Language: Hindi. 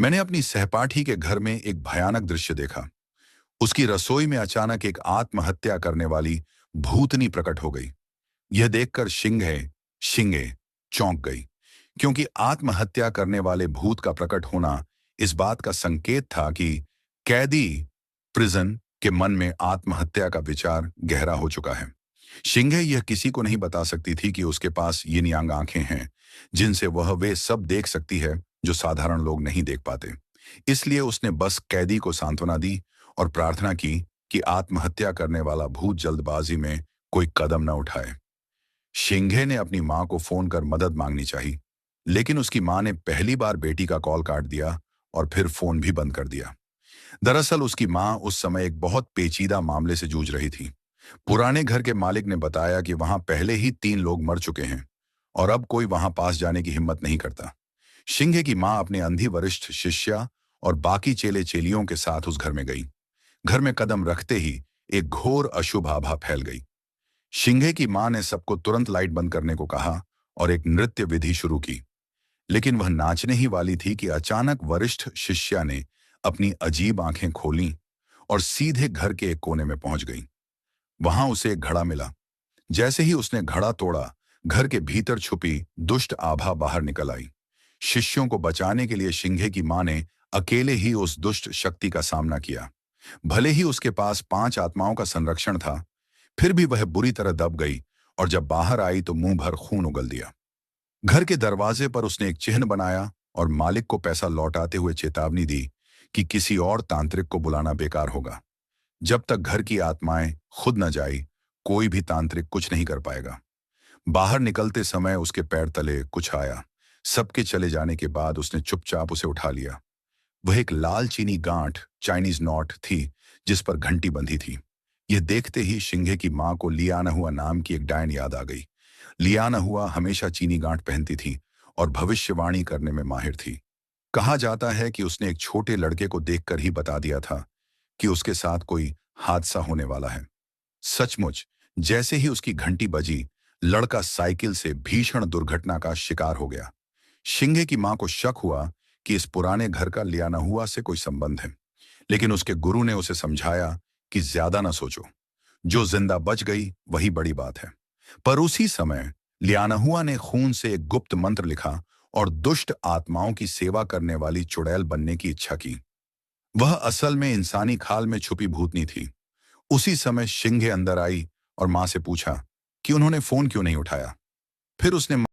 मैंने अपनी सहपाठी के घर में एक भयानक दृश्य देखा। उसकी रसोई में अचानक एक आत्महत्या करने वाली भूतनी प्रकट हो गई। यह देखकर शिंगे शिंगे चौंक गई, क्योंकि आत्महत्या करने वाले भूत का प्रकट होना इस बात का संकेत था कि कैदी प्रिजन के मन में आत्महत्या का विचार गहरा हो चुका है। शिंगे यह किसी को नहीं बता सकती थी कि उसके पास यिन यांग आंखें हैं, जिनसे वह वे सब देख सकती है जो साधारण लोग नहीं देख पाते। इसलिए उसने बस कैदी को सांत्वना दी और प्रार्थना की कि आत्महत्या करने वाला भूत जल्दबाजी में कोई कदम न उठाए। शिंगे ने अपनी मां को फोन कर मदद मांगनी चाहिए, लेकिन उसकी मां ने पहली बार बेटी का कॉल काट दिया और फिर फोन भी बंद कर दिया। दरअसल उसकी मां उस समय एक बहुत पेचीदा मामले से जूझ रही थी। पुराने घर के मालिक ने बताया कि वहां पहले ही 3 लोग मर चुके हैं और अब कोई वहां पास जाने की हिम्मत नहीं करता। शिंगे की मां अपने अंधी वरिष्ठ शिष्या और बाकी चेले चेलियों के साथ उस घर में गई। घर में कदम रखते ही एक घोर अशुभ आभा फैल गई। शिंगे की मां ने सबको तुरंत लाइट बंद करने को कहा और एक नृत्य विधि शुरू की। लेकिन वह नाचने ही वाली थी कि अचानक वरिष्ठ शिष्या ने अपनी अजीब आंखें खोलीं और सीधे घर के एक कोने में पहुंच गई। वहां उसे एक घड़ा मिला। जैसे ही उसने घड़ा तोड़ा, घर के भीतर छुपी दुष्ट आभा बाहर निकल आई। शिष्यों को बचाने के लिए शिंगे की मां ने अकेले ही उस दुष्ट शक्ति का सामना किया। भले ही उसके पास 5 आत्माओं का संरक्षण था, फिर भी वह बुरी तरह दब गई और जब बाहर आई तो मुंह भर खून उगल दिया। घर के दरवाजे पर उसने एक चिन्ह बनाया और मालिक को पैसा लौटाते हुए चेतावनी दी कि किसी और तांत्रिक को बुलाना बेकार होगा। जब तक घर की आत्माएं खुद न जाई, कोई भी तांत्रिक कुछ नहीं कर पाएगा। बाहर निकलते समय उसके पैर तले कुछ आया। सबके चले जाने के बाद उसने चुपचाप उसे उठा लिया। वह एक लाल चीनी गांठ चाइनीज नॉट थी, जिस पर घंटी बंधी थी। यह देखते ही शिंगे की मां को लियाना हुआ नाम की एक डायन याद आ गई। लियाना हुआ हमेशा चीनी गांठ पहनती थी और भविष्यवाणी करने में माहिर थी। कहा जाता है कि उसने एक छोटे लड़के को देखकर ही बता दिया था कि उसके साथ कोई हादसा होने वाला है। सचमुच, जैसे ही उसकी घंटी बजी, लड़का साइकिल से भीषण दुर्घटना का शिकार हो गया। शिंगे की मां को शक हुआ कि इस पुराने घर का लियाना हुआ से कोई संबंध है, लेकिन उसके गुरु ने उसे समझाया कि ज्यादा ना सोचो। जो जिंदा बच गई वही बड़ी बात है। पर उसी समय लियाना हुआ ने खून से एक गुप्त मंत्र लिखा और दुष्ट आत्माओं की सेवा करने वाली चुड़ैल बनने की इच्छा की। वह असल में इंसानी खाल में छुपी भूतनी थी। उसी समय शिंगे अंदर आई और मां से पूछा कि उन्होंने फोन क्यों नहीं उठाया। फिर उसने